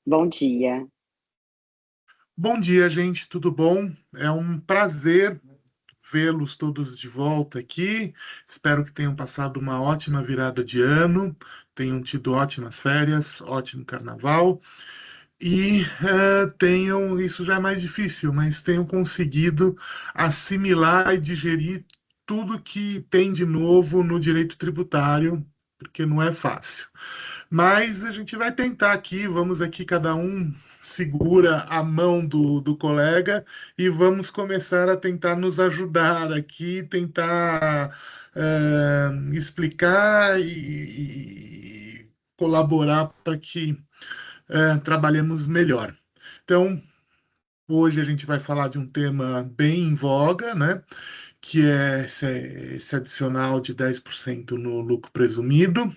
Bom dia. Bom dia, gente, tudo bom? É um prazer vê-los todos de volta aqui. Espero que tenham passado uma ótima virada de ano, tenham tido ótimas férias, ótimo carnaval e tenham, isso já é mais difícil, mas tenham conseguido assimilar e digerir tudo que tem de novo no direito tributário, porque não é fácil. Mas a gente vai tentar aqui, vamos aqui, cada um segura a mão do colega e vamos começar a tentar nos ajudar aqui, tentar explicar e colaborar para que trabalhemos melhor. Então, hoje a gente vai falar de um tema bem em voga, né? Que é esse adicional de 10% no lucro presumido.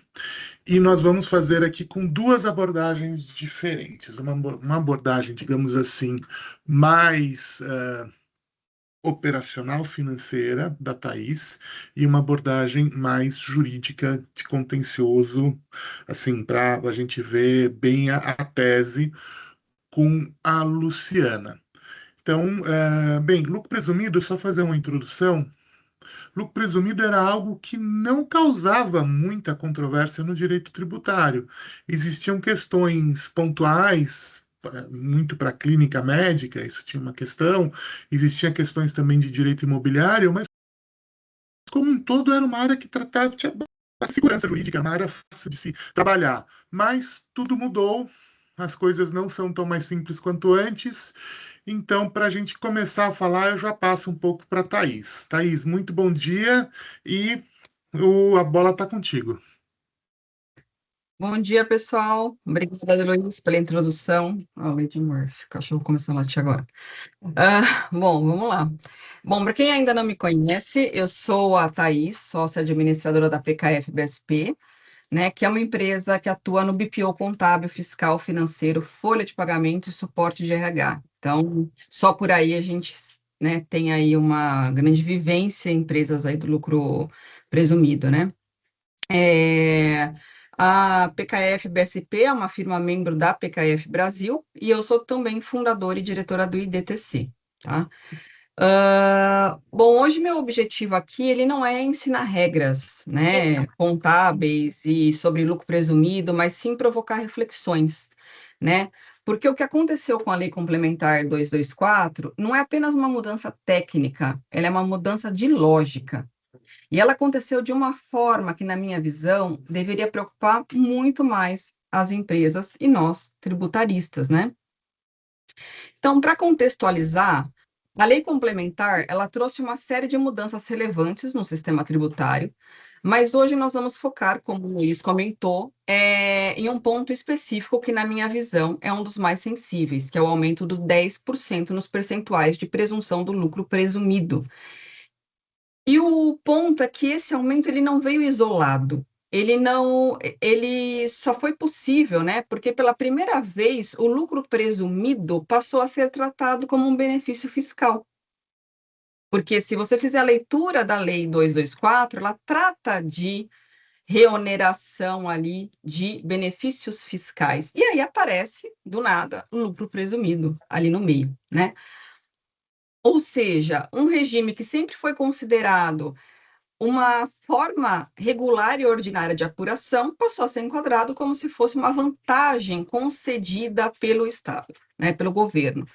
E nós vamos fazer aqui com duas abordagens diferentes. Uma abordagem, digamos assim, mais operacional financeira da Thaís e uma abordagem mais jurídica de contencioso, assim, para a gente ver bem a tese com a Luciana. Então, bem, lucro presumido, só fazer uma introdução. Lucro presumido era algo que não causava muita controvérsia no direito tributário. Existiam questões pontuais, muito para a clínica médica, isso tinha uma questão. Existiam questões também de direito imobiliário, mas como um todo era uma área que tratava tinha a segurança jurídica, uma área fácil de se trabalhar. Mas tudo mudou, as coisas não são tão mais simples quanto antes. Então, para a gente começar a falar, eu já passo um pouco para a Thaís. Thaís, muito bom dia e a bola está contigo. Bom dia, pessoal. Obrigada, Luiz, pela introdução. Lady Murphy, o cachorro começou a latir agora. Bom, vamos lá. Bom, para quem ainda não me conhece, eu sou a Thaís, sócia administradora da PKF BSP, né, que é uma empresa que atua no BPO contábil, fiscal, financeiro, folha de pagamento e suporte de RH. Então, só por aí a gente, né, tem aí uma grande vivência em empresas aí do lucro presumido, né? É, a PKF BSP é uma firma membro da PKF Brasil e eu sou também fundadora e diretora do IDTC, tá? Bom, hoje meu objetivo aqui, ele não é ensinar regras, né, contábeis e sobre lucro presumido, mas sim provocar reflexões, né? Porque o que aconteceu com a Lei Complementar 224 não é apenas uma mudança técnica, ela é uma mudança de lógica. E ela aconteceu de uma forma que, na minha visão, deveria preocupar muito mais as empresas e nós, tributaristas, né? Então, para contextualizar, a lei complementar, ela trouxe uma série de mudanças relevantes no sistema tributário, mas hoje nós vamos focar, como o Luiz comentou, em um ponto específico que, na minha visão, é um dos mais sensíveis, que é o aumento do 10% nos percentuais de presunção do lucro presumido. E o ponto é que esse aumento ele não veio isolado. Ele só foi possível, né? Porque pela primeira vez o lucro presumido passou a ser tratado como um benefício fiscal. Porque se você fizer a leitura da Lei 224, ela trata de reoneração ali de benefícios fiscais. E aí aparece, do nada, o lucro presumido ali no meio, né? Ou seja, um regime que sempre foi considerado uma forma regular e ordinária de apuração passou a ser enquadrado como se fosse uma vantagem concedida pelo Estado, né, pelo governo.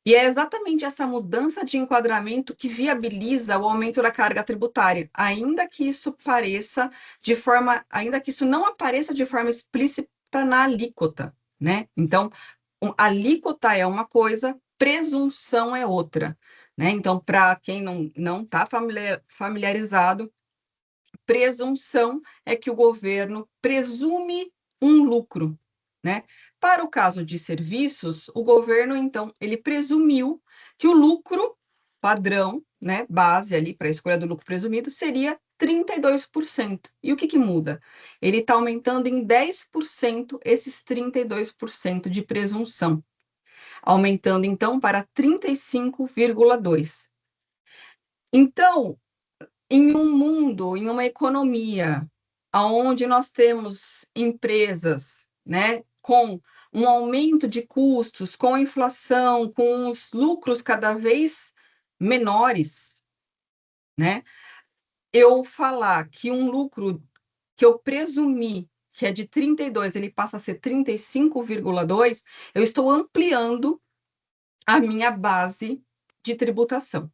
E é exatamente essa mudança de enquadramento que viabiliza o aumento da carga tributária, ainda que isso não apareça de forma explícita na alíquota, né? Então, alíquota é uma coisa, presunção é outra, né? Então, para quem não está familiarizado, presunção é que o governo presume um lucro, né? Para o caso de serviços, o governo, então, ele presumiu que o lucro padrão, né, base ali para a escolha do lucro presumido, seria 32%. E o que muda? Ele está aumentando em 10% esses 32% de presunção, aumentando, então, para 35,2%. Então, em um mundo, em uma economia, onde nós temos empresas, né, com um aumento de custos com a inflação, com os lucros cada vez menores, né? Eu falar que um lucro que eu presumi que é de 32, ele passa a ser 35,2, eu estou ampliando a minha base de tributação,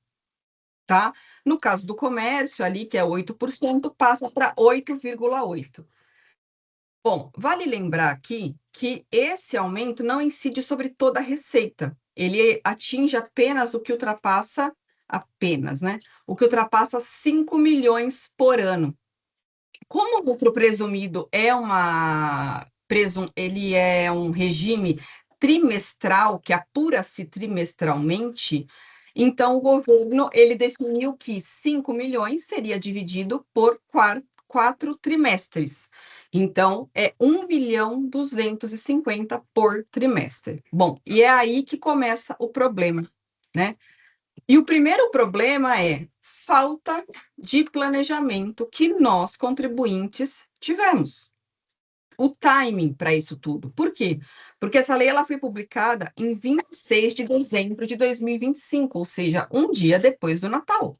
tá? No caso do comércio, ali, que é 8%, passa para 8,8%. Bom, vale lembrar aqui que esse aumento não incide sobre toda a receita. Ele atinge apenas o que ultrapassa, apenas, né? O que ultrapassa 5 milhões por ano. Como o lucro presumido ele é um regime trimestral, que apura-se trimestralmente, então o governo ele definiu que 5 milhões seria dividido por quatro trimestres. Então, é 1.250.000 por trimestre. Bom, e é aí que começa o problema, né? E o primeiro problema é falta de planejamento que nós, contribuintes, tivemos. O timing para isso tudo. Por quê? Porque essa lei ela foi publicada em 26 de dezembro de 2025, ou seja, um dia depois do Natal.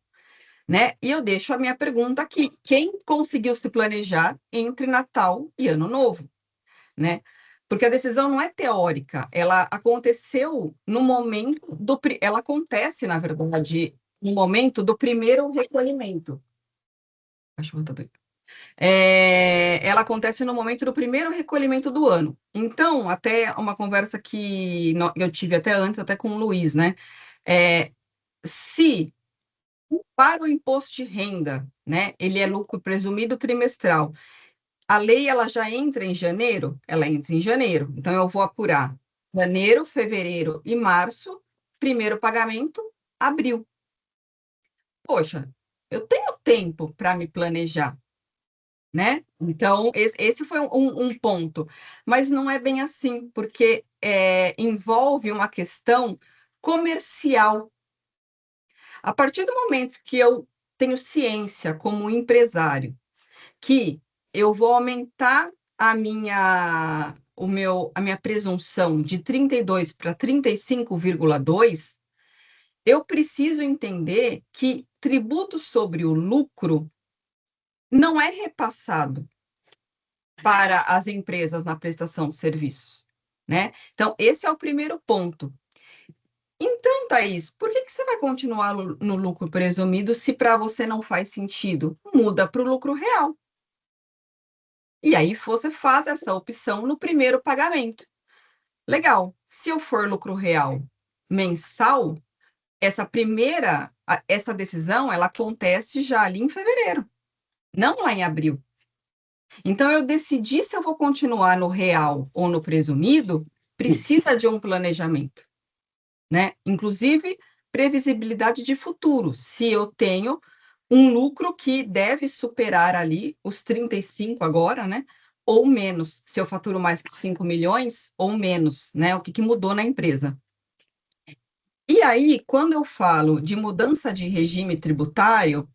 Né? E eu deixo a minha pergunta aqui: quem conseguiu se planejar entre Natal e Ano Novo? Né? Porque a decisão não é teórica, ela aconteceu no momento ela acontece, na verdade, no momento do primeiro recolhimento. Cachorro tá doido. Ela acontece no momento do primeiro recolhimento do ano. Então, até uma conversa que eu tive até antes, até com o Luiz, né? Se para o imposto de renda, né, ele é lucro presumido trimestral, a lei ela já entra em janeiro? Ela entra em janeiro. Então, eu vou apurar janeiro, fevereiro e março, primeiro pagamento, abril. Poxa, eu tenho tempo para me planejar, né? Então, esse foi um ponto. Mas não é bem assim, porque envolve uma questão comercial. A partir do momento que eu tenho ciência como empresário que eu vou aumentar a minha presunção de 32 para 35,2, eu preciso entender que tributo sobre o lucro não é repassado para as empresas na prestação de serviços, né? Então, esse é o primeiro ponto. Então, Thaís, por que você vai continuar no lucro presumido se para você não faz sentido? Muda para o lucro real. E aí você faz essa opção no primeiro pagamento. Legal. Se eu for lucro real mensal, essa decisão, ela acontece já ali em fevereiro, não lá em abril. Então, eu decidi se eu vou continuar no real ou no presumido, precisa de um planejamento, né? Inclusive, previsibilidade de futuro. Se eu tenho um lucro que deve superar ali os 35 agora, né? Ou menos, se eu faturo mais que 5 milhões, ou menos, né? O que mudou na empresa. E aí, quando eu falo de mudança de regime tributário,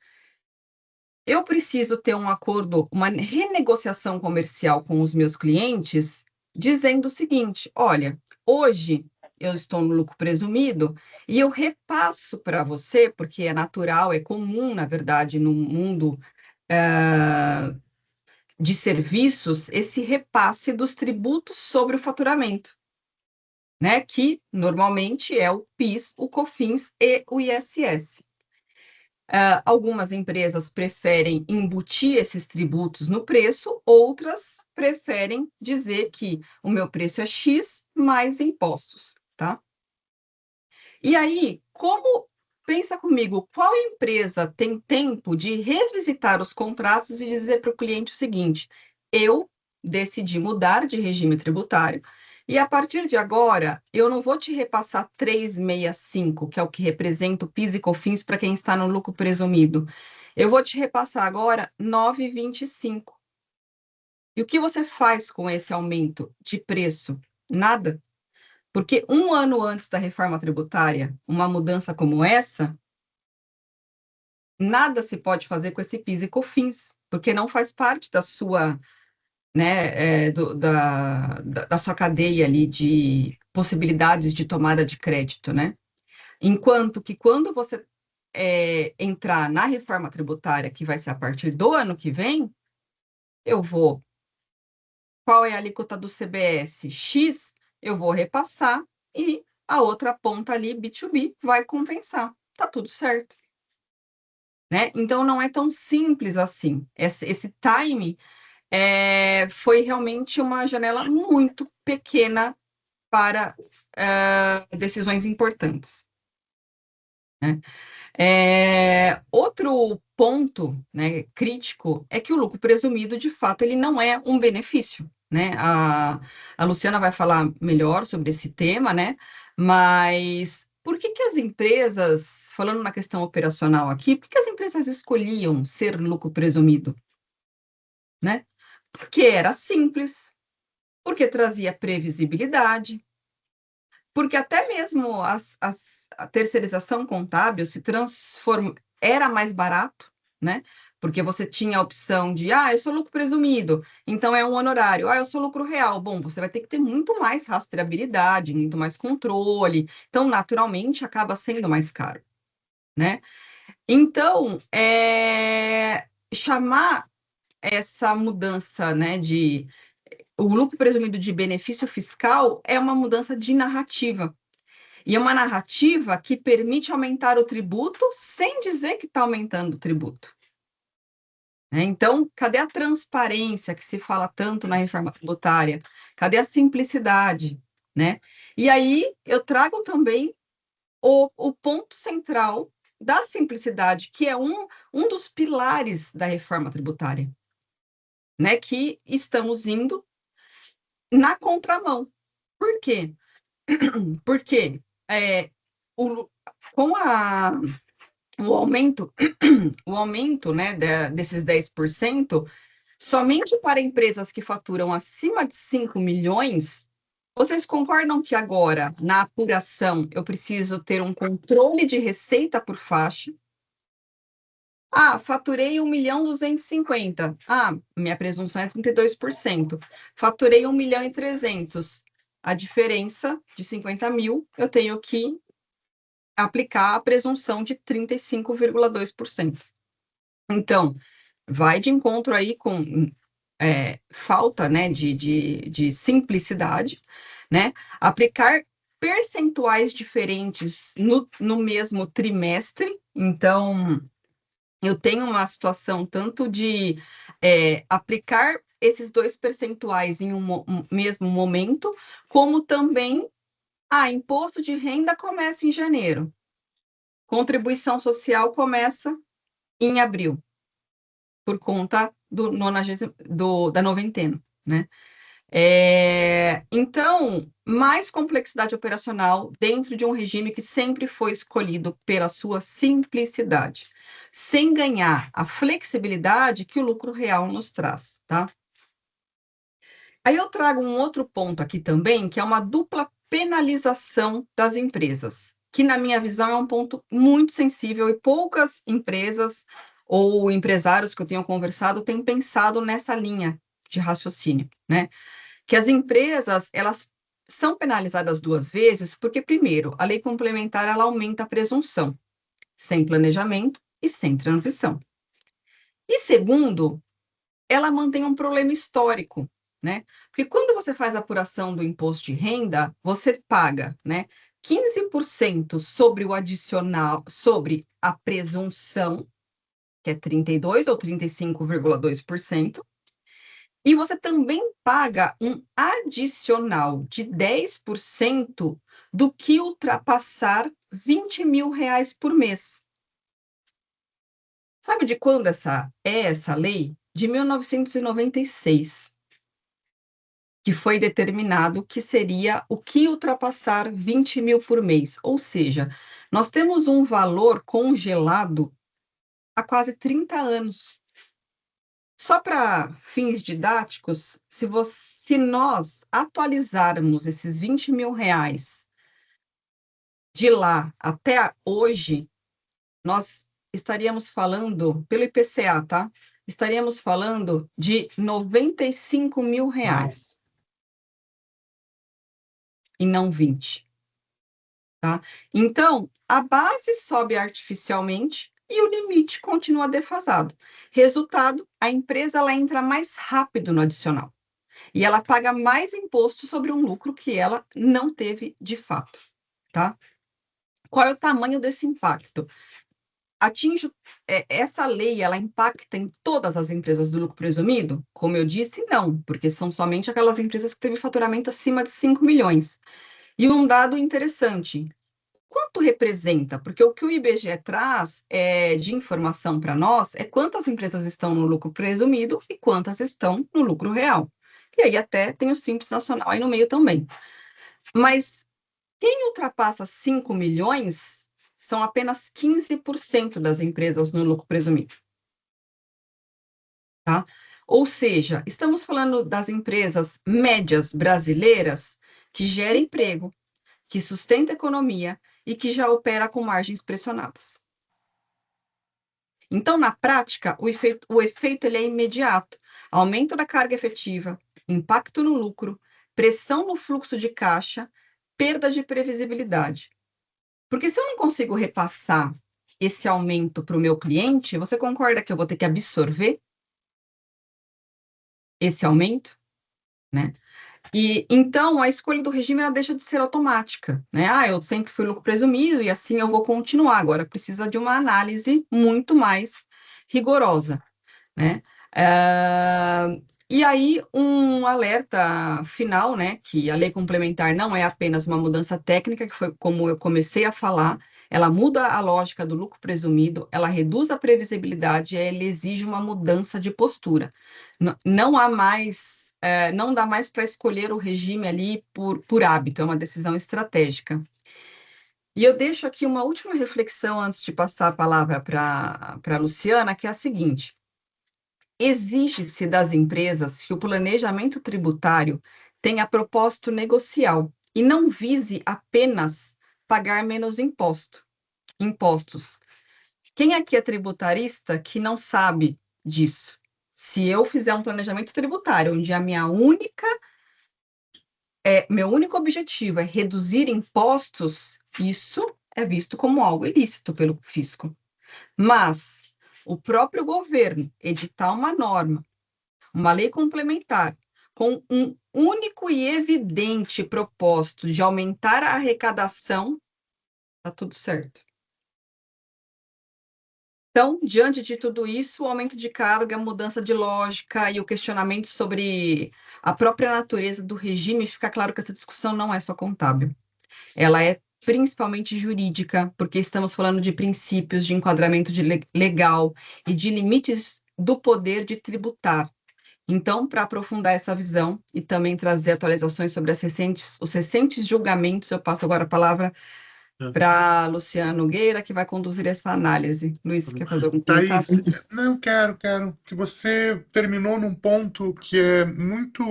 eu preciso ter um acordo, uma renegociação comercial com os meus clientes, dizendo o seguinte: olha, hoje eu estou no lucro presumido e eu repasso para você, porque é natural, é comum, na verdade, no mundo de serviços, esse repasse dos tributos sobre o faturamento, né? Que normalmente é o PIS, o COFINS e o ISS. Algumas empresas preferem embutir esses tributos no preço, outras preferem dizer que o meu preço é X mais impostos, tá? E aí, pensa comigo, qual empresa tem tempo de revisitar os contratos e dizer para o cliente o seguinte: eu decidi mudar de regime tributário e a partir de agora eu não vou te repassar 365, que é o que representa o PIS e COFINS para quem está no lucro presumido. Eu vou te repassar agora 9,25. E o que você faz com esse aumento de preço? Nada. Porque um ano antes da reforma tributária, uma mudança como essa, nada se pode fazer com esse PIS e COFINS, porque não faz parte né, da sua cadeia ali de possibilidades de tomada de crédito, né? Enquanto que quando você entrar na reforma tributária, que vai ser a partir do ano que vem, eu vou. Qual é a alíquota do CBS? X, eu vou repassar e a outra ponta ali, B2B, vai compensar. Tá tudo certo. Né? Então, não é tão simples assim. Esse time foi realmente uma janela muito pequena para decisões importantes. Né? Outro ponto, né, crítico é que o lucro presumido, de fato, ele não é um benefício. Né? A Luciana vai falar melhor sobre esse tema, né? Mas por que as empresas, falando na questão operacional aqui, por que as empresas escolhiam ser lucro presumido? Né? Porque era simples, porque trazia previsibilidade, porque até mesmo a terceirização contábil era mais barato, né? Porque você tinha a opção de, eu sou lucro presumido, então é um honorário. Eu sou lucro real. Bom, você vai ter que ter muito mais rastreabilidade, muito mais controle. Então, naturalmente, acaba sendo mais caro, né? Então, chamar essa mudança, né, o lucro presumido de benefício fiscal é uma mudança de narrativa. E é uma narrativa que permite aumentar o tributo sem dizer que está aumentando o tributo. Então, cadê a transparência que se fala tanto na reforma tributária? Cadê a simplicidade? Né? E aí eu trago também o ponto central da simplicidade, que é um dos pilares da reforma tributária, né? Que estamos indo na contramão. Por quê? Porque o, com o aumento, né, desses 10%, somente para empresas que faturam acima de 5 milhões, vocês concordam que agora, na apuração, eu preciso ter um controle de receita por faixa? Faturei 1.250.000. Minha presunção é 32%. Faturei 1.300.000. A diferença de 50 mil, eu tenho que aplicar a presunção de 35,2%. Então, vai de encontro aí com falta, né, de simplicidade, né? Aplicar percentuais diferentes no mesmo trimestre. Então, eu tenho uma situação tanto de aplicar esses 2 percentuais em um mesmo momento, como também, imposto de renda começa em janeiro, contribuição social começa em abril, por conta da noventena, né? Então, mais complexidade operacional dentro de um regime que sempre foi escolhido pela sua simplicidade, sem ganhar a flexibilidade que o lucro real nos traz, tá? Aí eu trago um outro ponto aqui também, que é uma dupla penalização das empresas, que na minha visão é um ponto muito sensível e poucas empresas ou empresários que eu tenho conversado têm pensado nessa linha de raciocínio, né? Que as empresas, elas são penalizadas 2 vezes, porque, primeiro, a lei complementar, ela aumenta a presunção, sem planejamento e sem transição. E, segundo, ela mantém um problema histórico, né? Porque quando você faz a apuração do imposto de renda, você paga, né, 15% sobre o adicional, sobre a presunção, que é 32 ou 35,2%, e você também paga um adicional de 10% do que ultrapassar 20 mil reais por mês. Sabe de quando essa lei? De 1996, que foi determinado que seria o que ultrapassar 20 mil por mês. Ou seja, nós temos um valor congelado há quase 30 anos. Só para fins didáticos, se nós atualizarmos esses 20 mil reais de lá até hoje, nós estaríamos falando, pelo IPCA, tá? estaríamos falando de R$ 95.000 e não 20, tá? Então, a base sobe artificialmente e o limite continua defasado. Resultado, a empresa ela entra mais rápido no adicional e ela paga mais imposto sobre um lucro que ela não teve de fato, tá? Qual é o tamanho desse impacto? Essa lei, ela impacta em todas as empresas do lucro presumido? Como eu disse, não, porque são somente aquelas empresas que teve faturamento acima de 5 milhões. E um dado interessante, quanto representa? Porque o que o IBGE traz de informação para nós é quantas empresas estão no lucro presumido e quantas estão no lucro real. E aí até tem o Simples Nacional aí no meio também. Mas quem ultrapassa 5 milhões são apenas 15% das empresas no lucro presumido. Tá? Ou seja, estamos falando das empresas médias brasileiras que geram emprego, que sustenta a economia e que já opera com margens pressionadas. Então, na prática, o efeito ele é imediato. Aumento da carga efetiva, impacto no lucro, pressão no fluxo de caixa, perda de previsibilidade. Porque se eu não consigo repassar esse aumento para o meu cliente, você concorda que eu vou ter que absorver esse aumento, né? E então a escolha do regime ela deixa de ser automática, né? Ah, eu sempre fui lucro presumido e assim eu vou continuar. Agora precisa de uma análise muito mais rigorosa, né? E aí um alerta final, né? Que a lei complementar não é apenas uma mudança técnica, que foi como eu comecei a falar. Ela muda a lógica do lucro presumido, ela reduz a previsibilidade, ela exige uma mudança de postura. Não há mais não dá mais para escolher o regime ali por hábito, é uma decisão estratégica. E eu deixo aqui uma última reflexão antes de passar a palavra para a Luciana, que é a seguinte: exige-se das empresas que o planejamento tributário tenha propósito negocial e não vise apenas pagar menos impostos. Quem aqui é tributarista que não sabe disso? Se eu fizer um planejamento tributário onde meu único objetivo é reduzir impostos, isso é visto como algo ilícito pelo fisco. Mas o próprio governo editar uma norma, uma lei complementar, com um único e evidente propósito de aumentar a arrecadação, está tudo certo. Então, diante de tudo isso, o aumento de carga, a mudança de lógica e o questionamento sobre a própria natureza do regime, fica claro que essa discussão não é só contábil. Ela é principalmente jurídica, porque estamos falando de princípios de enquadramento legal e de limites do poder de tributar. Então, para aprofundar essa visão e também trazer atualizações sobre os recentes julgamentos, eu passo agora a palavra para Luciana Nogueira, que vai conduzir essa análise. Luiz, quer fazer algum comentário? Thaís, não quero que você terminou num ponto que é muito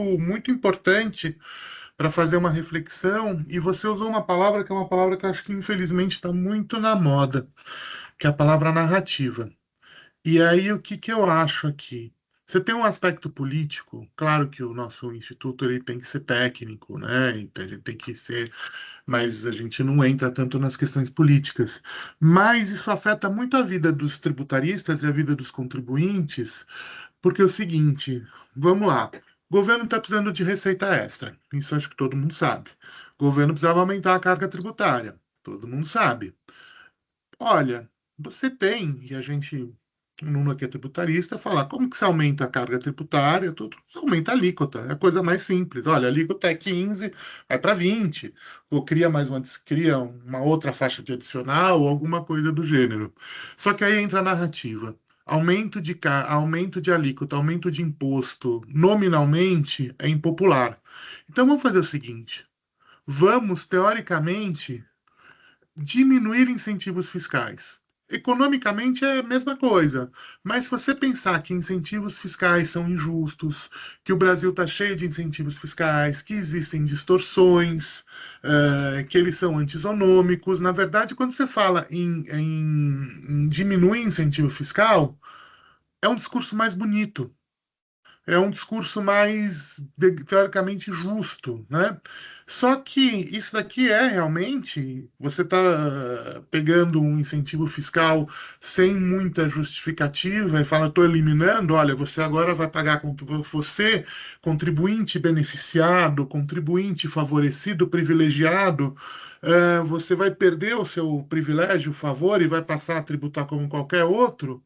importante para fazer uma reflexão, e você usou uma palavra que é uma palavra que eu acho que infelizmente está muito na moda, que é a palavra narrativa. E aí, o que que eu acho aqui? Você tem um aspecto político, claro que o nosso instituto ele tem que ser técnico, né? Então, ele tem que ser, mas a gente não entra tanto nas questões políticas. Mas isso afeta muito a vida dos tributaristas e a vida dos contribuintes, porque é o seguinte, vamos lá, o governo está precisando de receita extra, isso acho que todo mundo sabe. O governo precisava aumentar a carga tributária, todo mundo sabe. Olha, você tem, e a gente, um aluno aqui é tributarista, falar como que você aumenta a carga tributária, tudo, você aumenta a alíquota, é a coisa mais simples. Olha, a alíquota é 15, vai para 20, ou cria uma outra faixa de adicional, ou alguma coisa do gênero. Só que aí entra a narrativa. Aumento de alíquota, aumento de imposto, nominalmente, é impopular. Então vamos fazer o seguinte: vamos, teoricamente, diminuir incentivos fiscais. Economicamente é a mesma coisa, mas se você pensar que incentivos fiscais são injustos, que o Brasil está cheio de incentivos fiscais, que existem distorções, que eles são antisonômicos, na verdade, quando você fala em diminuir incentivo fiscal, é um discurso mais bonito, é um discurso mais teoricamente justo, né? Só que isso daqui é realmente você está pegando um incentivo fiscal sem muita justificativa e fala, estou eliminando, olha, você agora vai pagar você, contribuinte beneficiado, contribuinte favorecido, privilegiado, você vai perder o seu privilégio, o favor e vai passar a tributar como qualquer outro.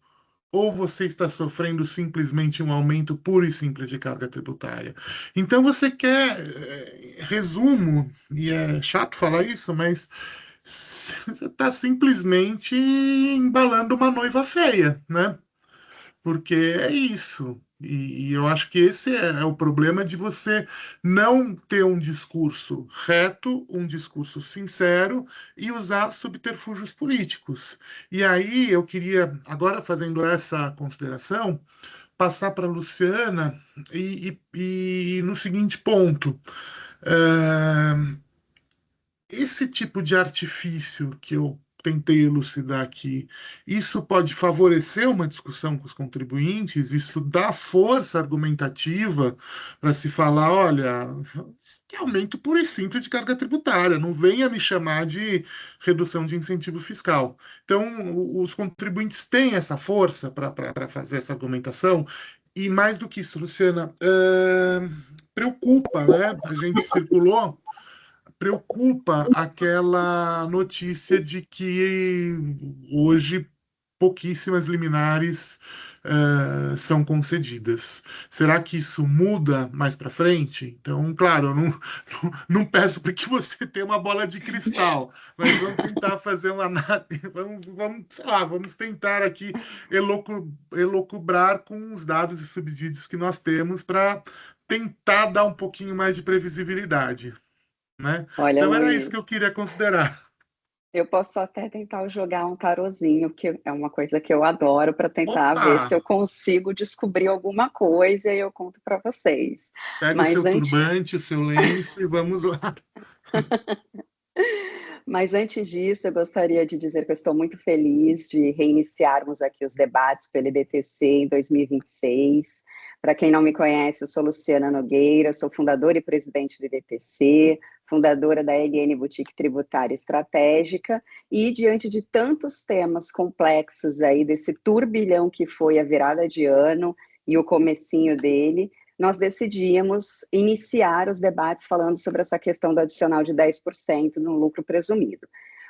Ou você está sofrendo simplesmente um aumento puro e simples de carga tributária. Então você quer, resumo, e é chato falar isso, mas você está simplesmente embalando uma noiva feia, né? Porque é isso. E eu acho que esse é o problema de você não ter um discurso reto, um discurso sincero e usar subterfúgios políticos. E aí eu queria, agora fazendo essa consideração, passar para a Luciana e no seguinte ponto. eh, Esse tipo de artifício que eu tentei elucidar aqui, isso pode favorecer uma discussão com os contribuintes, isso dá força argumentativa para se falar, olha, que aumento puro e simples de carga tributária, não venha me chamar de redução de incentivo fiscal. Então, os contribuintes têm essa força para fazer essa argumentação, e mais do que isso, Luciana, preocupa, né? A gente circulou preocupa aquela notícia de que hoje pouquíssimas liminares são concedidas. Será que isso muda mais para frente? Então, claro, eu não peço para que você tenha uma bola de cristal, mas vamos tentar fazer uma análise, sei lá, vamos tentar aqui elocubrar com os dados e subsídios que nós temos para tentar dar um pouquinho mais de previsibilidade, né? Olha, Então era isso que Luiz, eu queria considerar. eu posso até tentar jogar um tarozinho, que é uma coisa que eu adoro, para tentar Opa! ver se eu consigo descobrir alguma coisa e eu conto para vocês. Pega o Mas seu antes, turbante, o seu lenço e vamos lá. mas antes disso, eu gostaria de dizer que eu estou muito feliz de reiniciarmos aqui os debates pelo IDTC em 2026. Para quem não me conhece, eu sou Luciana Nogueira, sou fundadora e presidente do IDTC, fundadora da LN Boutique Tributária Estratégica, e diante de tantos temas complexos aí, desse turbilhão que foi a virada de ano e o comecinho dele, nós decidimos iniciar os debates falando sobre essa questão do adicional de 10% no lucro presumido.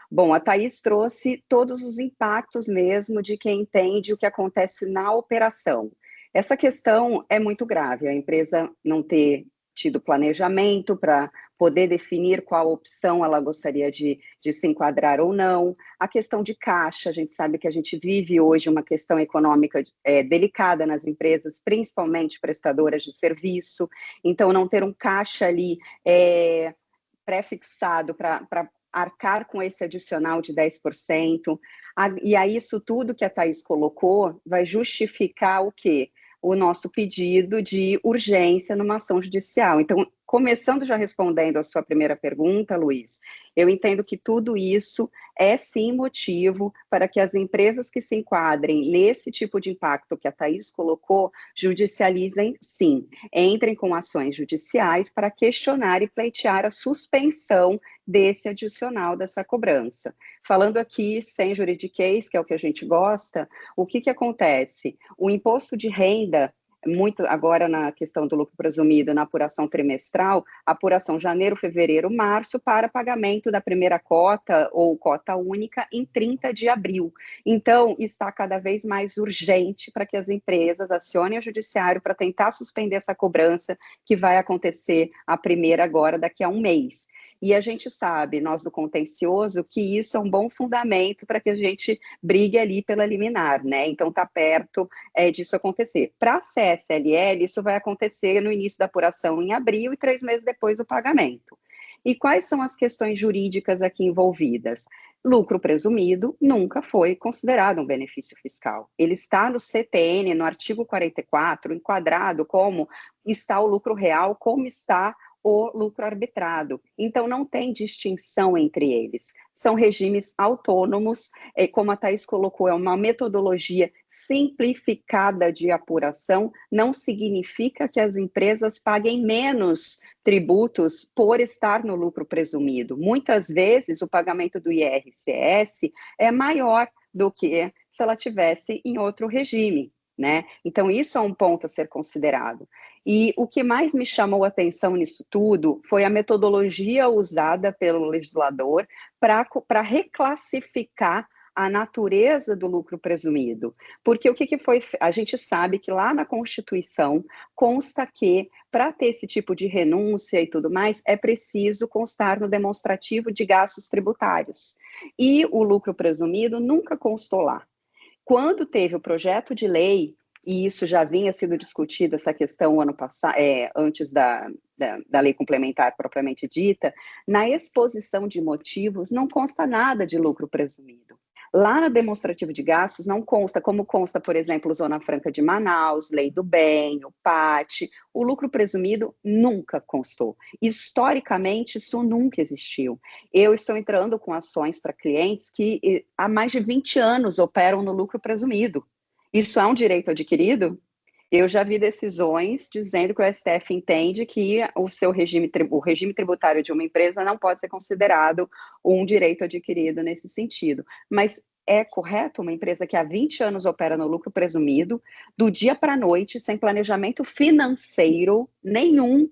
Bom, a Thaís trouxe todos os impactos mesmo de quem entende o que acontece na operação. Essa questão é muito grave, a empresa não ter tido planejamento para poder definir qual opção ela gostaria de se enquadrar ou não. A questão de caixa, a gente sabe que a gente vive hoje uma questão econômica delicada nas empresas, principalmente prestadoras de serviço, então não ter um caixa ali pré-fixado para arcar com esse adicional de 10%. E aí isso tudo que a Thaís colocou vai justificar o quê? O nosso pedido de urgência numa ação judicial. Então, começando já respondendo a sua primeira pergunta, Luiz, eu entendo que tudo isso é sim motivo para que as empresas que se enquadrem nesse tipo de impacto que a Thaís colocou, judicializem sim, entrem com ações judiciais para questionar e pleitear a suspensão desse adicional, dessa cobrança. Falando aqui sem juridiquês, que é o que a gente gosta, o que acontece? O imposto de renda, muito agora na questão do lucro presumido, na apuração trimestral, apuração janeiro, fevereiro, março, para pagamento da primeira cota ou cota única em 30 de abril. Então, está cada vez mais urgente para que as empresas acionem o judiciário para tentar suspender essa cobrança, que vai acontecer a primeira agora, daqui a um mês. E a gente sabe, nós do contencioso, que isso é um bom fundamento para que a gente brigue ali pela liminar, né? Então, está perto disso acontecer. Para a CSLL, isso vai acontecer no início da apuração em abril e 3 meses depois do pagamento. E quais são as questões jurídicas aqui envolvidas? Lucro presumido nunca foi considerado um benefício fiscal. Ele está no CTN, no artigo 44, enquadrado como está o lucro real, como está o lucro arbitrado. Então, não tem distinção entre eles. são regimes autônomos, como a Thaís colocou, é uma metodologia simplificada de apuração, não significa que as empresas paguem menos tributos por estar no lucro presumido. Muitas vezes, o pagamento do IRCS é maior do que se ela tivesse em outro regime, né? Então, isso é um ponto a ser considerado. E o que mais me chamou a atenção nisso tudo foi a metodologia usada pelo legislador para reclassificar a natureza do lucro presumido. Porque o que foi? A gente sabe que lá na Constituição consta que, para ter esse tipo de renúncia e tudo mais, é preciso constar no demonstrativo de gastos tributários. E o lucro presumido nunca constou lá. Quando teve o projeto de lei, e isso já vinha sido discutido, essa questão ano passado, antes da lei complementar propriamente dita, na exposição de motivos não consta nada de lucro presumido. Lá no demonstrativo de gastos não consta, como consta, por exemplo, Zona Franca de Manaus, Lei do Bem, o PAT, o lucro presumido nunca constou. Historicamente, isso nunca existiu. Eu estou entrando com ações para clientes que há mais de 20 anos operam no lucro presumido. Isso é um direito adquirido? Eu já vi decisões dizendo que o STF entende que o regime tributário de uma empresa não pode ser considerado um direito adquirido nesse sentido. Mas é correto uma empresa que há 20 anos opera no lucro presumido, do dia para a noite, sem planejamento financeiro nenhum,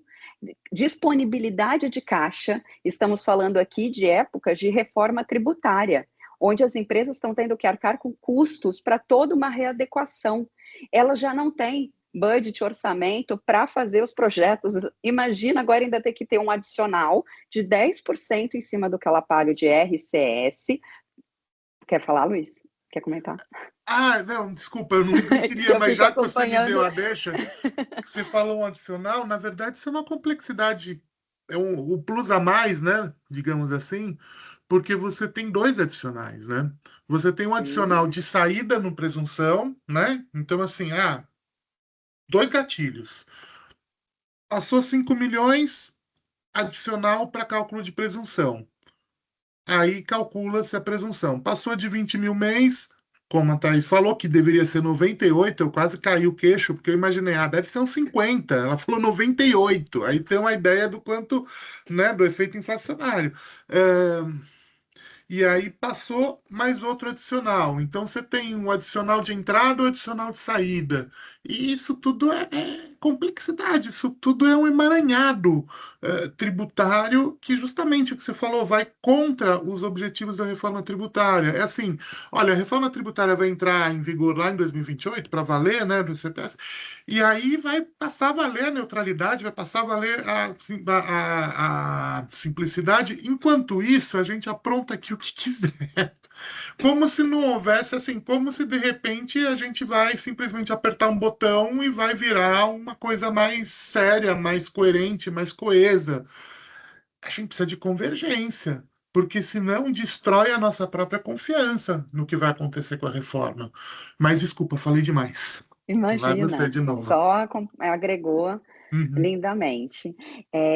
disponibilidade de caixa, estamos falando aqui de épocas de reforma tributária, onde as empresas estão tendo que arcar com custos para toda uma readequação. Elas já não têm budget, orçamento para fazer os projetos. Imagina agora ainda ter que ter um adicional de 10% em cima do que ela paga de RCS. Quer falar, Luiz? Quer comentar? Não, desculpa, eu não queria, mas já que você me deu a deixa, que você falou um adicional, na verdade isso é uma complexidade, o plus a mais, né, digamos assim, porque você tem dois adicionais, né? Você tem um adicional de saída no presunção, né? Então, assim, dois gatilhos. Passou 5 milhões, adicional para cálculo de presunção. Aí calcula-se a presunção. Passou de 20 mil mês, como a Thaís falou, que deveria ser 98, eu quase caí o queixo, porque eu imaginei, deve ser uns 50. Ela falou 98. Aí tem uma ideia do quanto, né, do efeito inflacionário. E aí passou mais outro adicional. Então você tem um adicional de entrada e um adicional de saída. E isso tudo é complexidade, isso tudo é um emaranhado tributário que justamente o que você falou vai contra os objetivos da reforma tributária. É assim, olha, a reforma tributária vai entrar em vigor lá em 2028 para valer, né, do CPS, e aí vai passar a valer a neutralidade, vai passar a valer a simplicidade. Enquanto isso, a gente apronta aqui o que quiser. Como se não houvesse, assim, como se de repente a gente vai simplesmente apertar um botão e vai virar uma coisa mais séria, mais coerente, mais coesa. A gente precisa de convergência, porque senão destrói a nossa própria confiança no que vai acontecer com a reforma. Mas desculpa, falei demais. Vai você Imagina, de novo. só agregou Uhum. lindamente.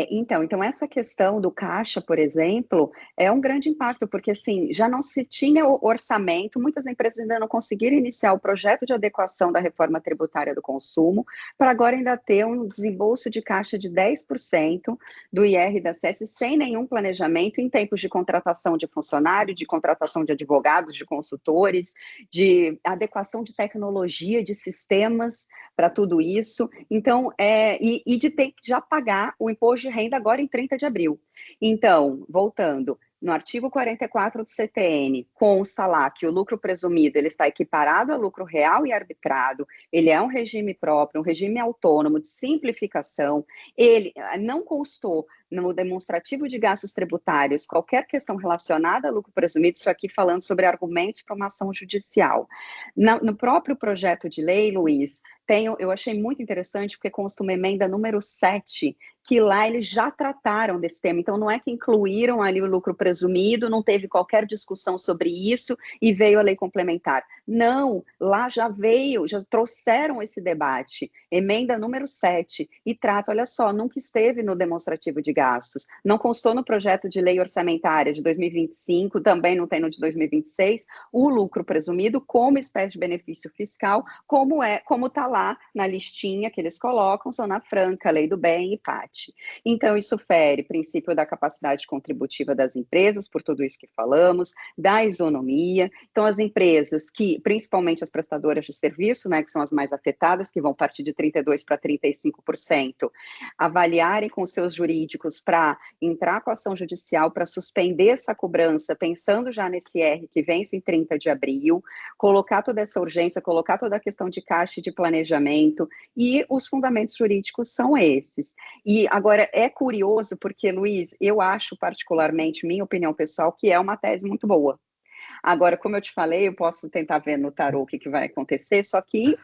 Então, essa questão do caixa, por exemplo, é um grande impacto, porque assim, já não se tinha o orçamento, muitas empresas ainda não conseguiram iniciar o projeto de adequação da reforma tributária do consumo, para agora ainda ter um desembolso de caixa de 10% do IR da SES sem nenhum planejamento em tempos de contratação de funcionário, de contratação de advogados, de consultores, de adequação de tecnologia, de sistemas para tudo isso. Então, e de ter que já pagar o imposto de renda agora em 30 de abril. Então, voltando, no artigo 44 do CTN, consta lá que o lucro presumido ele está equiparado ao lucro real e arbitrado, ele é um regime próprio, um regime autônomo de simplificação, ele não constou no demonstrativo de gastos tributários qualquer questão relacionada a lucro presumido, isso aqui falando sobre argumentos para uma ação judicial. No próprio projeto de lei, Luiz, eu achei muito interessante, porque consta uma emenda número 7, que lá eles já trataram desse tema. Então, não é que incluíram ali o lucro presumido, não teve qualquer discussão sobre isso e veio a lei complementar. Não, lá já veio, já trouxeram esse debate, emenda número 7, e trata, olha só, nunca esteve no demonstrativo de gastos, não constou no projeto de lei orçamentária de 2025, também não tem no de 2026, o lucro presumido como espécie de benefício fiscal, como está lá na listinha que eles colocam, Zona Franca, Lei do Bem e PAT. Então, isso fere princípio da capacidade contributiva das empresas, por tudo isso que falamos, da isonomia. Então, as empresas que, principalmente as prestadoras de serviço, né, que são as mais afetadas, que vão partir de 32% para 35%, avaliarem com seus jurídicos para entrar com ação judicial para suspender essa cobrança, pensando já nesse R que vence em 30 de abril, colocar toda essa urgência, colocar toda a questão de caixa e de planejamento, e os fundamentos jurídicos são esses. E agora é curioso porque, Luiz, eu acho particularmente, minha opinião pessoal, que é uma tese muito boa. Agora, como eu te falei, eu posso tentar ver no tarô o que vai acontecer, só que,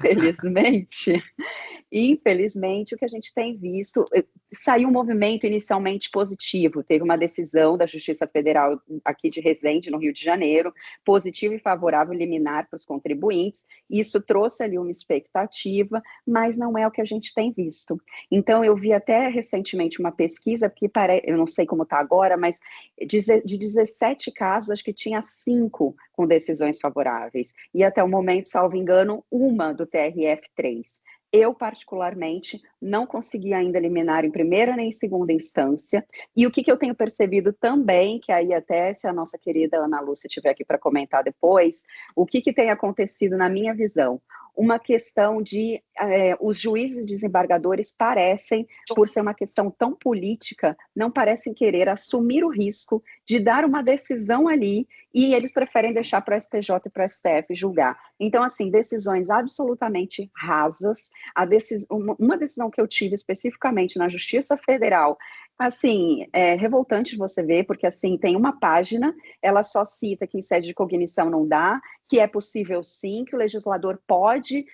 infelizmente, o que a gente tem visto, saiu um movimento inicialmente positivo, teve uma decisão da Justiça Federal aqui de Resende, no Rio de Janeiro, positiva e favorável liminar para os contribuintes, isso trouxe ali uma expectativa, mas não é o que a gente tem visto. Então, eu vi até recentemente uma pesquisa, que eu não sei como está agora, mas de 17 casos, acho que tinha 5 com decisões favoráveis, e até o momento, salvo engano, uma do TRF3. Eu, particularmente, não consegui ainda eliminar em primeira nem em segunda instância, e o que eu tenho percebido também, que aí até se a nossa querida Ana Lúcia estiver aqui para comentar depois, o que tem acontecido na minha visão? Uma questão de, os juízes e desembargadores parecem, por ser uma questão tão política, não parecem querer assumir o risco de dar uma decisão ali, e eles preferem deixar para o STJ e para o STF julgar. Então, assim, decisões absolutamente rasas, uma decisão que eu tive especificamente na Justiça Federal, assim, é revoltante você ver, porque assim, tem uma página, ela só cita que em sede de cognição não dá, que é possível sim, que o legislador pode,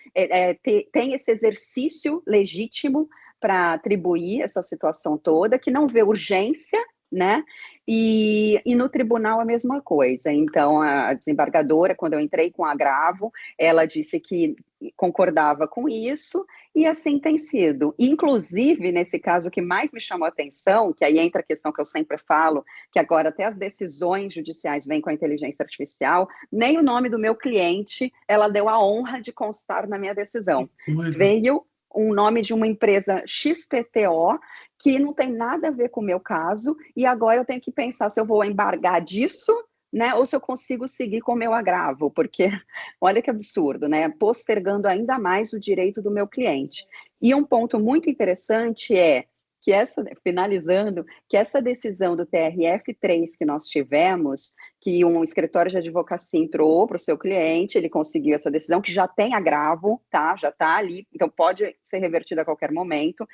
tem esse exercício legítimo para atribuir essa situação toda, que não vê urgência, né? E no tribunal a mesma coisa. Então, a desembargadora, quando eu entrei com agravo, ela disse que concordava com isso, e assim tem sido. Inclusive, nesse caso, o que mais me chamou a atenção, que aí entra a questão que eu sempre falo, que agora até as decisões judiciais vêm com a inteligência artificial, nem o nome do meu cliente, ela deu a honra de constar na minha decisão. Veio um nome de uma empresa XPTO, que não tem nada a ver com o meu caso, e agora eu tenho que pensar se eu vou embargar disso, né, ou se eu consigo seguir com o meu agravo, porque olha que absurdo, né, postergando ainda mais o direito do meu cliente. E um ponto muito interessante é que finalizando, que essa decisão do TRF3 que nós tivemos, que um escritório de advocacia entrou para o seu cliente, ele conseguiu essa decisão, que já tem agravo, tá? Já está ali, então pode ser revertida a qualquer momento.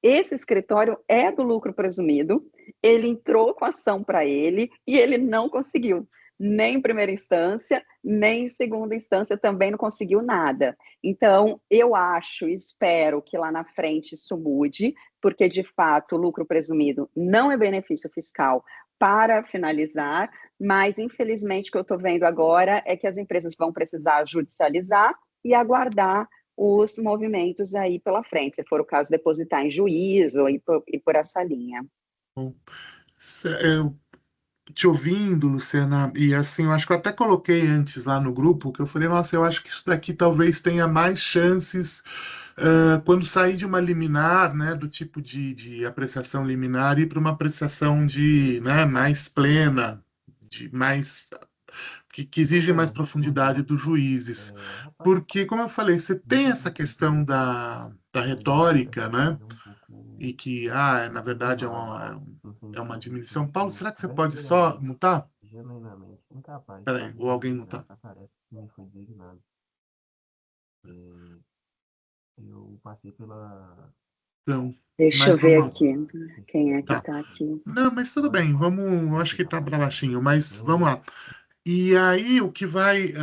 Esse escritório é do lucro presumido, ele entrou com ação para ele e ele não conseguiu, nem em primeira instância, nem em segunda instância, também não conseguiu nada. Então, eu acho, espero que lá na frente isso mude, porque de fato o lucro presumido não é benefício fiscal para finalizar, mas infelizmente o que eu estou vendo agora é que as empresas vão precisar judicializar e aguardar os movimentos aí pela frente, se for o caso, depositar em juízo e por essa linha. Bom, eu te ouvindo, Luciana, e assim, eu acho que eu até coloquei antes lá no grupo, que eu falei, nossa, eu acho que isso daqui talvez tenha mais chances quando sair de uma liminar, né, do tipo de apreciação liminar, e para uma apreciação de, né, mais plena, de mais que exige mais profundidade dos juízes. Porque, como eu falei, você tem essa questão da retórica, né? E que, na verdade, é uma diminuição. Paulo, será que você pode só mutar? Genuinamente incapaz de Peraí, fazer ou alguém essa mutar. tarefa que me foi designada. Eu passei pela. Então, Deixa eu mas ver vamos lá. aqui, quem é que Tá. está aqui. Não, mas tudo bem, vamos. Eu acho que tá para baixinho, mas vamos lá. E aí, o que vai.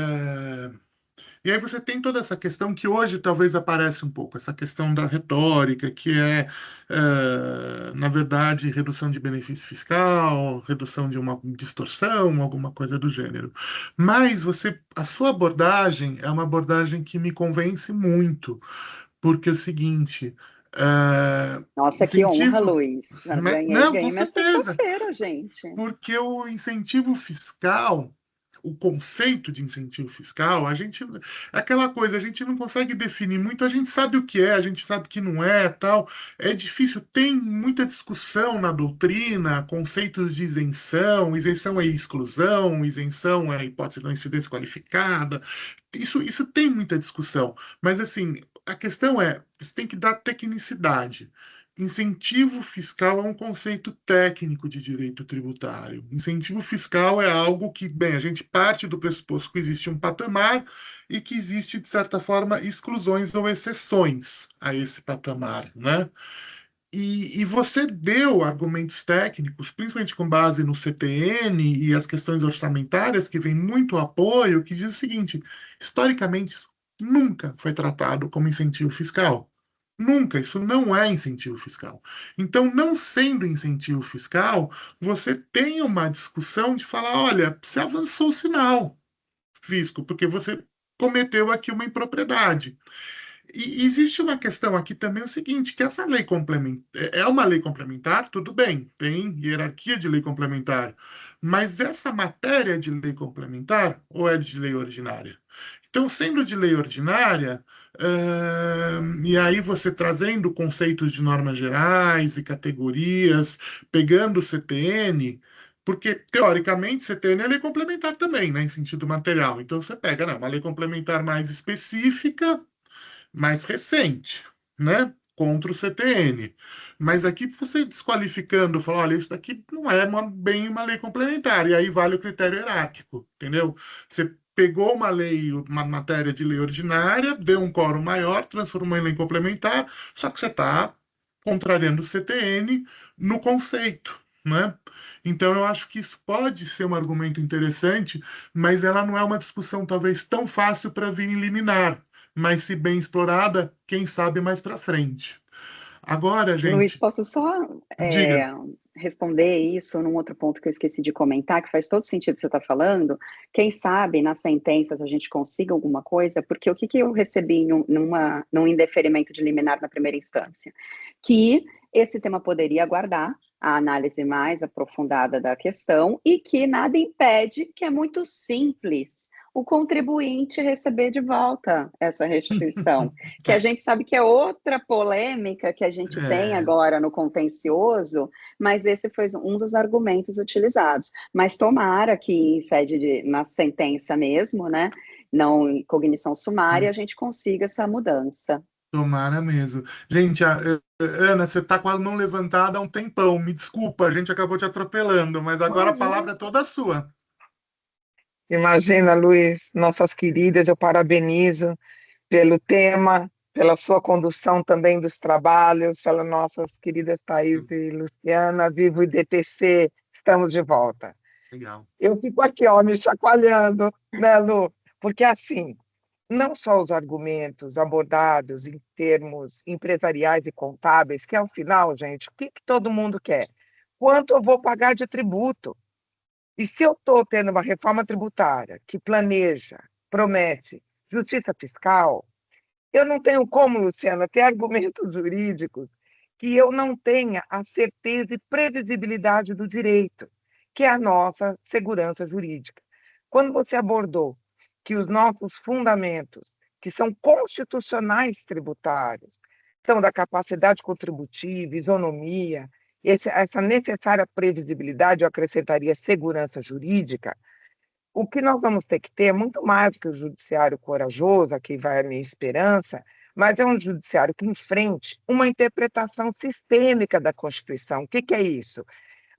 E aí você tem toda essa questão que hoje talvez aparece um pouco, essa questão da retórica, que é, na verdade, redução de benefício fiscal, redução de uma distorção, alguma coisa do gênero. Mas a sua abordagem é uma abordagem que me convence muito, porque é o seguinte, Nossa, que honra, incentivo. Luiz. Não, com Ganhei minha certeza. sexta-feira, gente. Porque o incentivo fiscal, o conceito de incentivo fiscal, é aquela coisa, a gente não consegue definir muito, a gente sabe o que é, a gente sabe o que não é, tal. É difícil, tem muita discussão na doutrina, conceitos de isenção é exclusão, isenção é hipótese de não incidência qualificada. Isso tem muita discussão, mas assim, a questão é, você tem que dar tecnicidade. Incentivo fiscal é um conceito técnico de direito tributário. Incentivo fiscal é algo que, bem, a gente parte do pressuposto que existe um patamar e que existe, de certa forma, exclusões ou exceções a esse patamar, né? E você deu argumentos técnicos, principalmente com base no CTN e as questões orçamentárias, que vem muito apoio, que diz o seguinte: historicamente, isso nunca foi tratado como incentivo fiscal. Nunca, isso não é incentivo fiscal. Então, não sendo incentivo fiscal, você tem uma discussão de falar: olha, você avançou o sinal, fisco, porque você cometeu aqui uma impropriedade. E existe uma questão aqui também, o seguinte, que essa lei complementar é uma lei complementar, tudo bem, tem hierarquia de lei complementar, mas essa matéria de lei complementar ou é de lei ordinária? Então, sendo de lei ordinária, e aí você trazendo conceitos de normas gerais e categorias, pegando o CTN, porque, teoricamente, CTN é lei complementar também, né, em sentido material. Então, você pega, né, uma lei complementar mais específica, mais recente, né? Contra o CTN. Mas aqui você desqualificando, falar, olha, isso daqui não é bem uma lei complementar, e aí vale o critério hierárquico, entendeu? Você pegou uma lei, uma matéria de lei ordinária, deu um quórum maior, transformou em lei complementar, só que você está contrariando o CTN no conceito, né? Então eu acho que isso pode ser um argumento interessante, mas ela não é uma discussão talvez tão fácil para vir em liminar, mas se bem explorada, quem sabe mais para frente. Agora, Luiz, gente, posso só diga. responder isso num outro ponto que eu esqueci de comentar, que faz todo sentido o que você está falando? Quem sabe nas sentenças a gente consiga alguma coisa, porque o que, que eu recebi num indeferimento de liminar na primeira instância? Que esse tema poderia aguardar a análise mais aprofundada da questão e que nada impede, que é muito simples, o contribuinte receber de volta essa restituição, que a É, gente sabe que é outra polêmica que a gente tem é, agora no contencioso, mas esse foi um dos argumentos utilizados. Mas tomara que em na sentença mesmo, né, não em cognição sumária, a gente consiga essa mudança. tomara mesmo. Gente, Ana, você está com a mão levantada há um tempão. Me desculpa, a gente acabou te atropelando, mas agora a Imagina. palavra é toda sua. Imagina, Luiz, nossas queridas, eu parabenizo pelo tema, pela sua condução também dos trabalhos, pelas nossas queridas Thaís e Luciana, Vivo e DTC, estamos de volta. Legal. Eu fico aqui, ó, me chacoalhando, né, Lu? Porque, assim, não só os argumentos abordados em termos empresariais e contábeis, que, ao final, gente, o que que todo mundo quer? Quanto eu vou pagar de tributo? E se eu estou tendo uma reforma tributária que planeja, promete justiça fiscal, eu não tenho como, Luciana, ter argumentos jurídicos que eu não tenha a certeza e previsibilidade do direito, que é a nossa segurança jurídica. Quando você abordou que os nossos fundamentos, que são constitucionais tributários, são da capacidade contributiva, isonomia, essa necessária previsibilidade, eu acrescentaria segurança jurídica, o que nós vamos ter que ter é muito mais do que o judiciário corajoso, aqui vai a minha esperança, mas é um judiciário que enfrente uma interpretação sistêmica da Constituição. O que que é isso?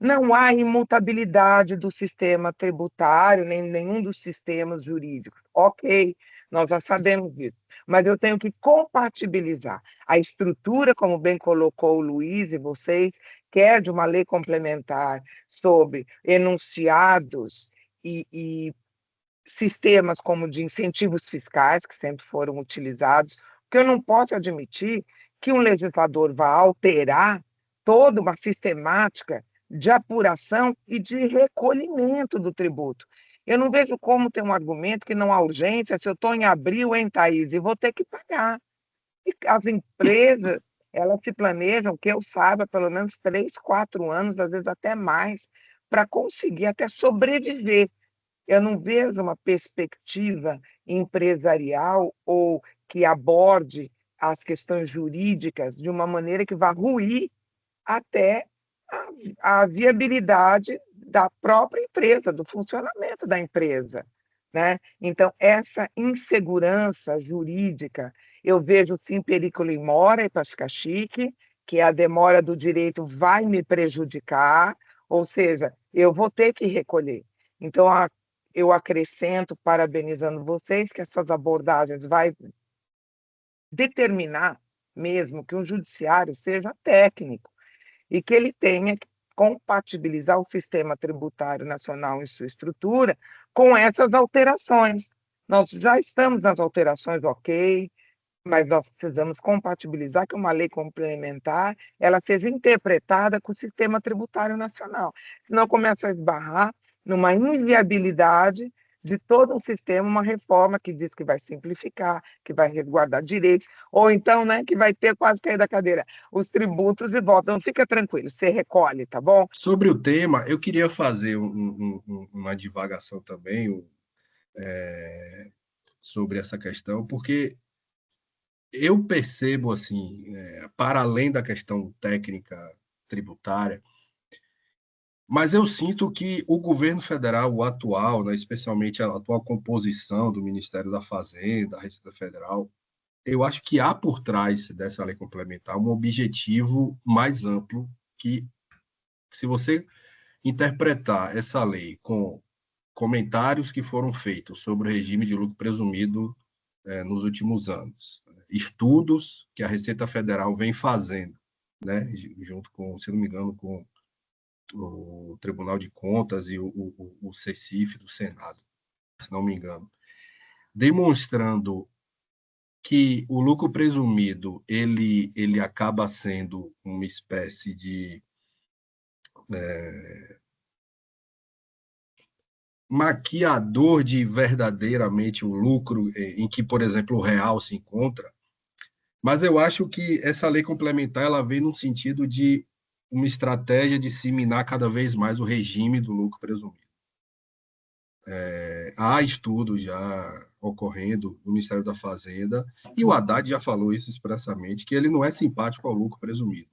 Não há imutabilidade do sistema tributário, nem nenhum dos sistemas jurídicos. Ok, nós já sabemos disso, mas eu tenho que compatibilizar a estrutura, como bem colocou o Luiz e vocês, quer de uma lei complementar sobre enunciados e sistemas como de incentivos fiscais, que sempre foram utilizados, porque eu não posso admitir que um legislador vá alterar toda uma sistemática de apuração e de recolhimento do tributo. Eu não vejo como ter um argumento que não há urgência se eu estou em abril, em Thaís, e vou ter que pagar. E as empresas, elas se planejam, que eu saiba, pelo menos 3, 4 anos, às vezes até mais, para conseguir até sobreviver. Eu não vejo uma perspectiva empresarial ou que aborde as questões jurídicas de uma maneira que vá ruir até a viabilidade da própria empresa, do funcionamento da empresa, né? Então, essa insegurança jurídica, eu vejo sim periculo em mora, e para ficar chique, que a demora do direito vai me prejudicar, ou seja, eu vou ter que recolher. Então, eu acrescento, parabenizando vocês, que essas abordagens vai determinar mesmo que o judiciário seja técnico e que ele tenha que compatibilizar o sistema tributário nacional em sua estrutura com essas alterações. Nós já estamos nas alterações, ok, mas nós precisamos compatibilizar que uma lei complementar ela seja interpretada com o sistema tributário nacional. Senão começa a esbarrar numa inviabilidade de todo um sistema, uma reforma que diz que vai simplificar, que vai resguardar direitos, ou então, né, que vai ter quase cair da cadeira os tributos e volta. Não fica tranquilo, você recolhe, tá bom? Sobre o tema, eu queria fazer uma divagação também sobre essa questão, porque eu percebo, assim, para além da questão técnica tributária, mas eu sinto que o governo federal, o atual, né, especialmente a atual composição do Ministério da Fazenda, da Receita Federal, eu acho que há por trás dessa lei complementar um objetivo mais amplo que, se você interpretar essa lei com comentários que foram feitos sobre o regime de lucro presumido nos últimos anos, estudos que a Receita Federal vem fazendo, né, junto com, se não me engano, com o Tribunal de Contas e o CECIF do Senado, se não me engano, demonstrando que o lucro presumido ele acaba sendo uma espécie de maquiador de verdadeiramente o lucro em que, por exemplo, o real se encontra. Mas eu acho que essa lei complementar ela vem no sentido de uma estratégia de disseminar cada vez mais o regime do lucro presumido. Há estudos já ocorrendo no Ministério da Fazenda, e o Haddad já falou isso expressamente, que ele não é simpático ao lucro presumido.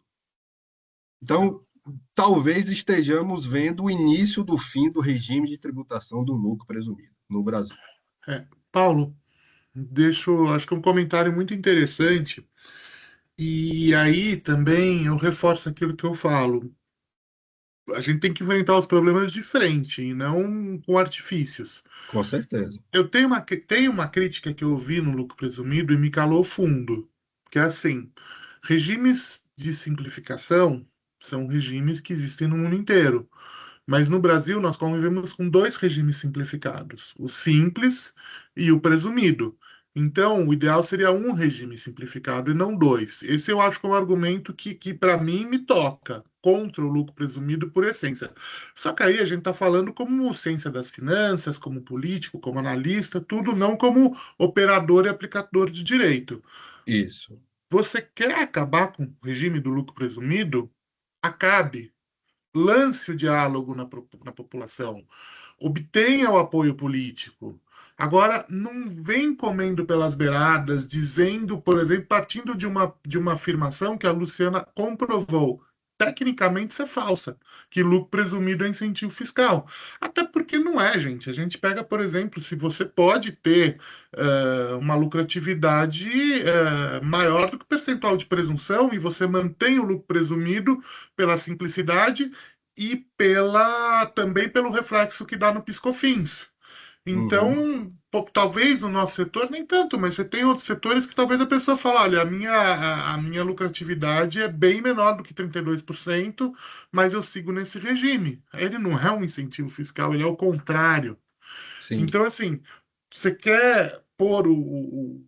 Então, talvez estejamos vendo o início do fim do regime de tributação do lucro presumido no Brasil. Paulo, acho que um comentário muito interessante, e aí também eu reforço aquilo que eu falo. A gente tem que enfrentar os problemas de frente e não com artifícios. Com certeza. Eu tenho uma crítica que eu ouvi no lucro presumido e me calou fundo, que é assim, regimes de simplificação são regimes que existem no mundo inteiro. Mas no Brasil nós convivemos com dois regimes simplificados, o simples e o presumido. Então, o ideal seria um regime simplificado e não dois. Esse eu acho que é um argumento que para mim, me toca contra o lucro presumido por essência. Só que aí a gente está falando como ciência das finanças, como político, como analista, tudo não como operador e aplicador de direito. Isso. Você quer acabar com o regime do lucro presumido? Acabe. Lance o diálogo na população, obtenha o apoio político. Agora, não vem comendo pelas beiradas, dizendo, por exemplo, partindo de uma afirmação que a Luciana comprovou. Tecnicamente, isso é falsa, que lucro presumido é incentivo fiscal. Até porque não é, gente. A gente pega, por exemplo, se você pode ter uma lucratividade maior do que o percentual de presunção e você mantém o lucro presumido pela simplicidade e também pelo reflexo que dá no PiscoFins. Então, talvez no nosso setor nem tanto, mas você tem outros setores que talvez a pessoa fale, olha, a minha lucratividade é bem menor do que 32%, mas eu sigo nesse regime. Ele não é um incentivo fiscal, ele é o contrário. Sim, Então, assim, você quer pôr o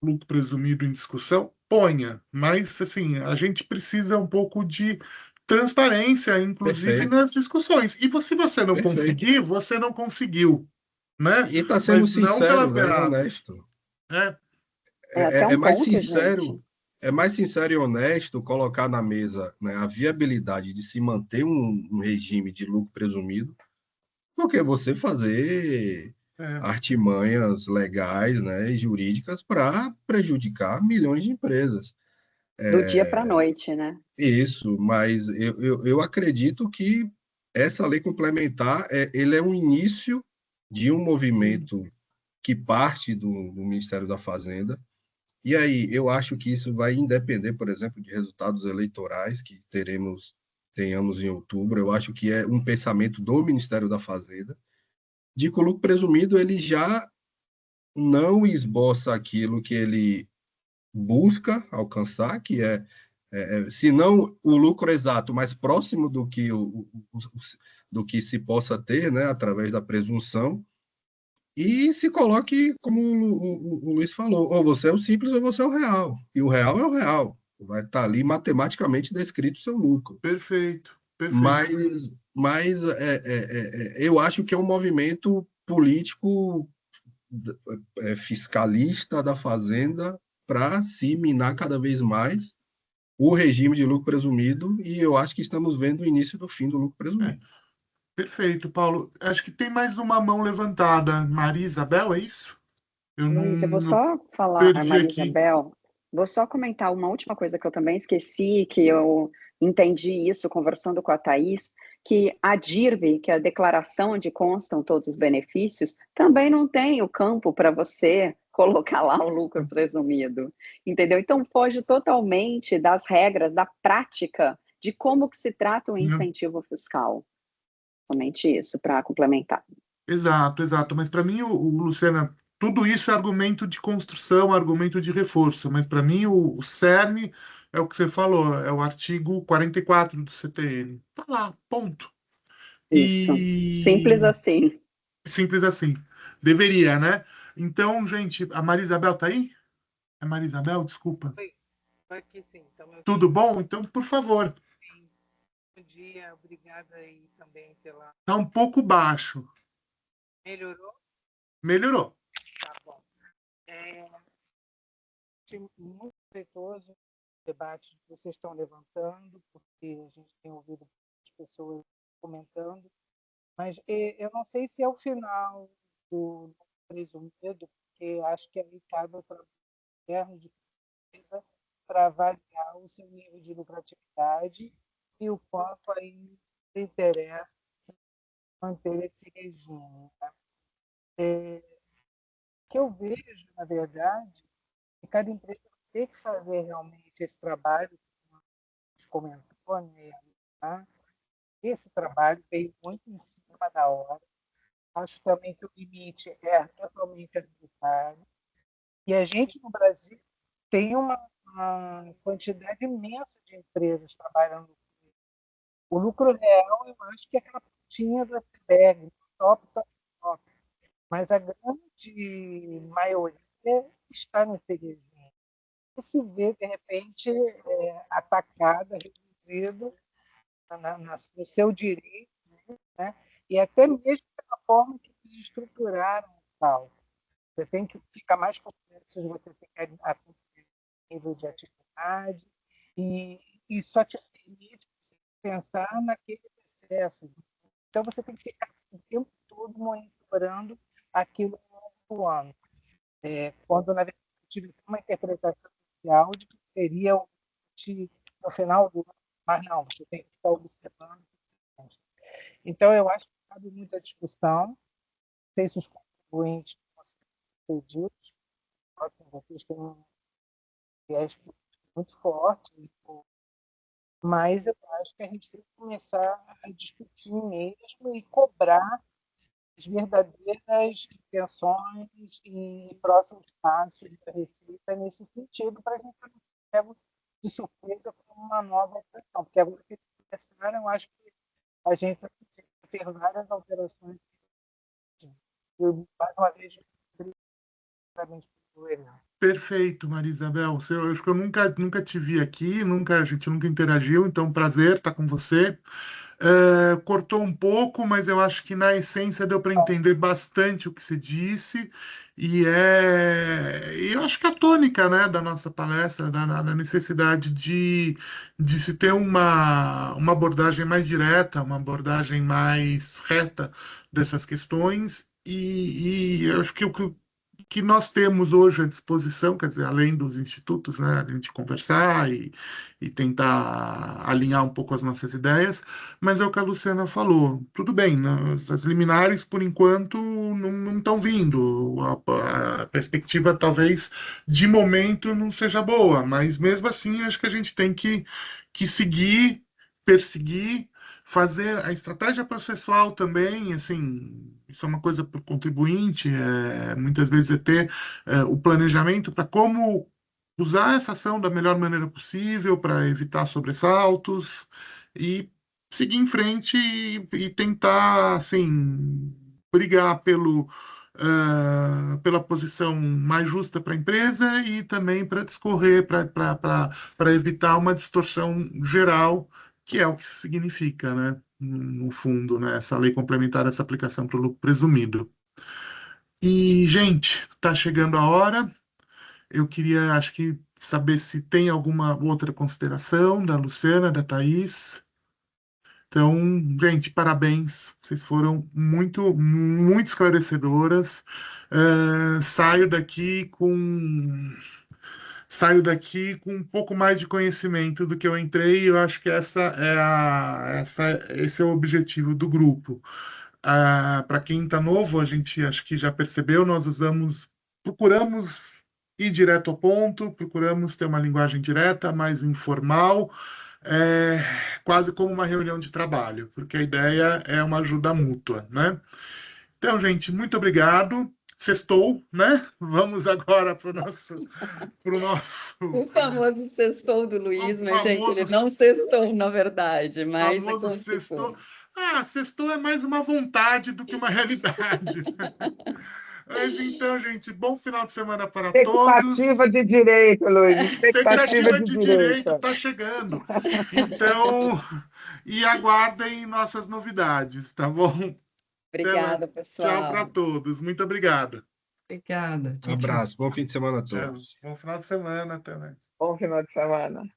lucro presumido em discussão? Ponha, mas, assim, a gente precisa um pouco de transparência, inclusive perfeito, nas discussões. E se você não perfeito. conseguir, você não conseguiu, né? E está sendo Mas não pelas sincero, né, e beiradas, honesto. né? É até um É mais ponto, gente. sincero, é mais sincero e honesto colocar na mesa, né, a viabilidade de se manter um regime de lucro presumido do que você fazer É, artimanhas legais, né, e jurídicas para prejudicar milhões de empresas. Do dia para a noite, né? Isso, mas eu acredito que essa lei complementar ele é um início de um sim. movimento que parte do Ministério da Fazenda. E aí, eu acho que isso vai independer, por exemplo, de resultados eleitorais que tenhamos em outubro. Eu acho que é um pensamento do Ministério da Fazenda, de que o lucro presumido ele já não esboça aquilo que ele busca alcançar, que se não o lucro exato, mais próximo do que, do que se possa ter, né, através da presunção, e se coloque, como o Luiz falou, ou você é o simples ou você é o real. E o real é o real. Vai estar ali matematicamente descrito o seu lucro. Perfeito, perfeito. Mas eu acho que é um movimento político fiscalista da Fazenda para se minar cada vez mais o regime de lucro presumido, e eu acho que estamos vendo o início do fim do lucro É, presumido. perfeito, Paulo. Acho que tem mais uma mão levantada. Maria Isabel, é isso? Eu Luiz, eu vou não só falar, a perdi Maria aqui. Isabel, vou só comentar uma última coisa que eu também esqueci, que eu entendi isso conversando com a Thaís, que a DIRV, que é a declaração onde constam todos os benefícios, também não tem o campo para você colocar lá o lucro presumido, entendeu? Então foge totalmente das regras, da prática de como que se trata o Não. incentivo fiscal. Somente isso, para complementar. Exato, exato. Mas para mim, Luciana, tudo isso é argumento de construção, argumento de reforço. Mas para mim, o cerne é o que você falou, é o artigo 44 do CTN. Tá lá, ponto. Isso. Simples E assim. simples assim. Deveria, né? Então, gente, a Maria Isabel tá aí? É Maria Isabel, desculpa. Oi, estou aqui sim. Então, meu Tudo bom? Então, por favor, bem, bom dia, obrigada aí também pela. tá um pouco baixo. Melhorou? Melhorou. Tá bom. É, achei muito respeitoso o debate que vocês estão levantando, porque a gente tem ouvido as pessoas comentando, mas eu não sei se é o final do presumido, porque acho que aí cabe o trabalho interno de empresa para avaliar o seu nível de lucratividade e o quanto aí interessa manter esse regime. O que eu vejo, na verdade, é que cada empresa tem que fazer realmente esse trabalho, como a gente comentou, né? Tá? Esse trabalho veio muito em cima da hora. Acho também que o limite é totalmente arbitrário. E a gente, no Brasil, tem uma quantidade imensa de empresas trabalhando com isso. O lucro real, eu acho que é aquela pontinha do iceberg, top, top, top. Mas a grande maioria está nesse regime. E se vê, de repente, atacada, reduzido no seu direito, né? E até mesmo pela forma que eles estruturaram o tal. Você tem que ficar mais complexo, você tem que acompanhar o nível de atividade e só te permite pensar naquele processo. Então, você tem que ficar o tempo todo monitorando aquilo no ano. Quando, na verdade, eu tive uma interpretação social de que seria no final do ano, mas não, você tem que estar observando. Então, eu acho que cabe muita discussão. Não sei se os contribuintes vão ser pedidos, com vocês têm um viés muito forte, mas eu acho que a gente tem que começar a discutir mesmo e cobrar as verdadeiras intenções e próximos passos da Receita nesse sentido, para a gente não ser pego de surpresa com uma nova alteração. Porque agora que eles começaram, eu acho que a gente vai ter várias alterações. Eu, mais uma vez, obrigado pelo evento. Perfeito, Maria Isabel. Eu acho que eu nunca te vi aqui, a gente nunca interagiu, então prazer estar com você. Cortou um pouco, mas eu acho que na essência deu para entender bastante o que você disse, e eu acho que a tônica, né, da nossa palestra, da necessidade de se ter uma abordagem mais direta, uma abordagem mais reta dessas questões, e eu acho que o que nós temos hoje à disposição, quer dizer, além dos institutos, né, a gente conversar e tentar alinhar um pouco as nossas ideias, mas é o que a Luciana falou. Tudo bem, né, as liminares, por enquanto, não estão vindo. A perspectiva, talvez, de momento, não seja boa, mas mesmo assim, acho que a gente tem que seguir, perseguir, fazer a estratégia processual também, assim, isso é uma coisa para o contribuinte, muitas vezes é ter o planejamento para como usar essa ação da melhor maneira possível para evitar sobressaltos e seguir em frente e tentar, assim, brigar pela posição mais justa para a empresa e também para discorrer, para evitar uma distorção geral, que é o que isso significa, né? No fundo, né? Essa lei complementar, essa aplicação para o lucro presumido. E, gente, está chegando a hora. Eu queria, acho que, saber se tem alguma outra consideração da Luciana, da Thaís. Então, gente, parabéns. Vocês foram muito esclarecedoras. Saio daqui com um pouco mais de conhecimento do que eu entrei. Eu acho que esse é o objetivo do grupo. Para quem está novo, a gente acho que já percebeu, procuramos ir direto ao ponto, procuramos ter uma linguagem direta, mais informal, é, quase como uma reunião de trabalho, porque a ideia é uma ajuda mútua, né? Então, gente, muito obrigado. Sextou, né? Vamos agora para o nosso O famoso sextou do Luiz, o mas, gente, ele famoso não sextou, na verdade, mas é famoso como se sextou. for. Sextou é mais uma vontade do que uma realidade. Mas então, gente, bom final de semana para Expectativa todos. de direito, Luiz. Expectativa Expectativa de de direito direito. está chegando. Então, e aguardem nossas novidades, tá bom? Até mais. Obrigada, Tchau para pessoal. todos. Muito obrigado. Obrigada. Um Tchau, tchau. abraço, bom fim de semana a Tchau. todos. Bom final de semana. Até mais. Bom final de semana.